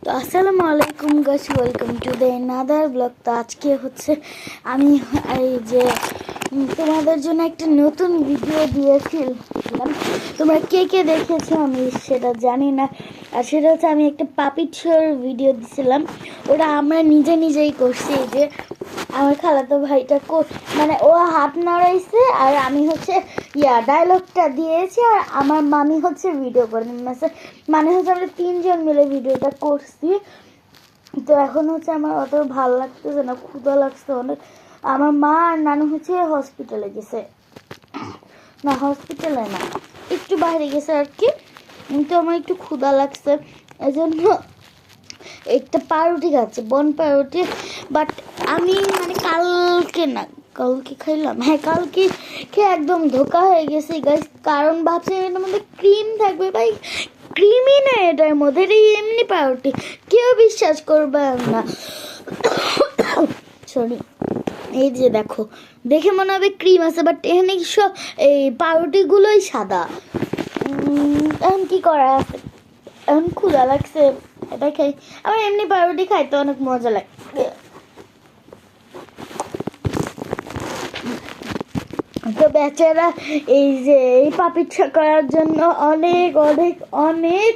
তো আসসালামু আলাইকুম guys, welcome to the another blog. তো আজকে হচ্ছে আমি এই যে তোমাদের জন্য একটা নতুন ভিডিও দিয়েছিলাম। তোমরা কে কে দেখেছো আমি সেটা জানি না। আর সেটা হচ্ছে আমি একটা পাপিট শোর ভিডিও দিয়েছিলাম। ওটা আমরা নিজেই করছি। এই যে আমার খালাতো ভাইটা মানে ও হাত নাড়াইছে আর আমি হচ্ছে ডায়লগটা দিয়েছি আর আমার মামি হচ্ছে ভিডিও করে মানে হচ্ছে আমরা তিনজন মিলে ভিডিওটা করছি। তো এখন হচ্ছে আমার অত ভালো লাগতেছে না, ক্ষুধা লাগছে অনেক। আমার মা আর নানু হচ্ছে হসপিটালে গেছে, না হসপিটালে না, একটু বাইরে গেছে আর কি। তো আমার একটু ক্ষুধা লাগছে, এই জন্য একটা পাউরুটি খাচ্ছে, বন পাউরুটি। বাট আমি মানে কালকে খাইলাম, হ্যাঁ কালকে খেয়ে একদম ধোকা হয়ে গেছে গাইস। কারণ ভাবছি এটার মধ্যে ক্রিম থাকবে, ভাই ক্রিমই না এটার মধ্যে, এটা এমনি পাউরুটি, কেউ বিশ্বাস করবে না। সরি, এই যে দেখো, দেখে মনে হবে ক্রিম আছে, বাট এখানে সব এই পাউরুটিগুলোই সাদা। এখন কি করা আছে, এখন ক্ষুধা লাগছে, এটা খাই। আমার এমনি পাউরুটি খাইতে অনেক মজা লাগে। তো বেচারা এই যে এই পাপিচ্ছা করার জন্য অনেক অনেক অনেক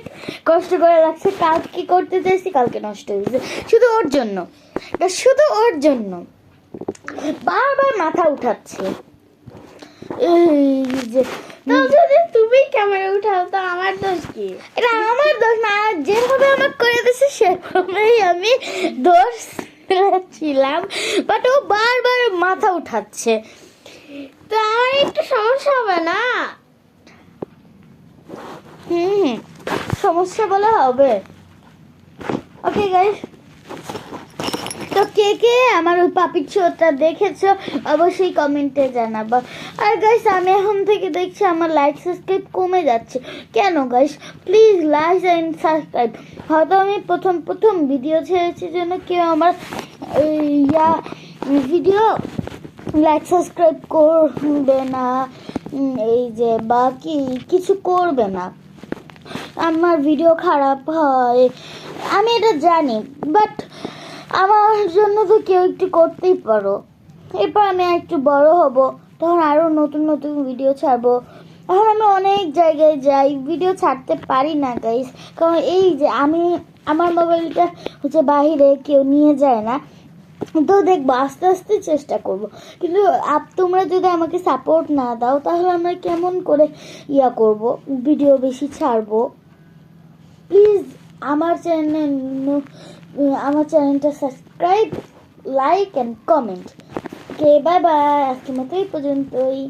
কষ্ট করে লাগছে। কালকে করতে চাইছি, কালকে নষ্ট হয়েছে, শুধু ওর জন্য, শুধু ওর জন্য বারবার মাথা উঠাচ্ছে। এই যে যদি তুমি ক্যামেরা উঠাও তো আমার দোষ কি? এটা আমার দোষ না, যেভাবে আমাকে করে দিচ্ছে সেভাবেই আমি দোষ ছিলাম, বাট ও বারবার মাথা উঠাচ্ছে। তো আমার একটু সমস্যা হবে না? সমস্যা বলে হবে। ওকে গাইস, তো কে কে আমার ওই পাপির শোটা দেখেছো অবশ্যই কমেন্টে জানাবা। আর গাইস আমি এখন থেকে দেখছি আমার লাইক সাবস্ক্রাইব কমে যাচ্ছে। কেন guys? Please like and subscribe. হয়তো আমি প্রথম ভিডিও ছেড়েছি জন্য কেউ আমার ভিডিও লাইক সাবস্ক্রাইব করবে না, এই যে বাকি কিছু করবে না, আমার ভিডিও খারাপ হয় আমি এটা জানি, বাট আমার জন্য তো কেউ একটু করতেই পারো। এরপর আমি একটু বড় হব, তখন আরও নতুন নতুন ভিডিও ছাড়বো। এখন আমি অনেক জায়গায় যাই, ভিডিও ছাড়তে পারি না গাইস, কারণ এই যে আমার মোবাইলটা হচ্ছে বাহিরে, কেউ নিয়ে যায় না। তো দেখবো আস্তে আস্তে চেষ্টা করব, কিন্তু তোমরা যদি আমাকে সাপোর্ট না দাও তাহলে আমরা কেমন করে করব, ভিডিও বেশি ছাড়বো। প্লিজ আমার চ্যানেলটা subscribe, like and comment. Okay, bye bye, আজকের মতো এই পর্যন্তই।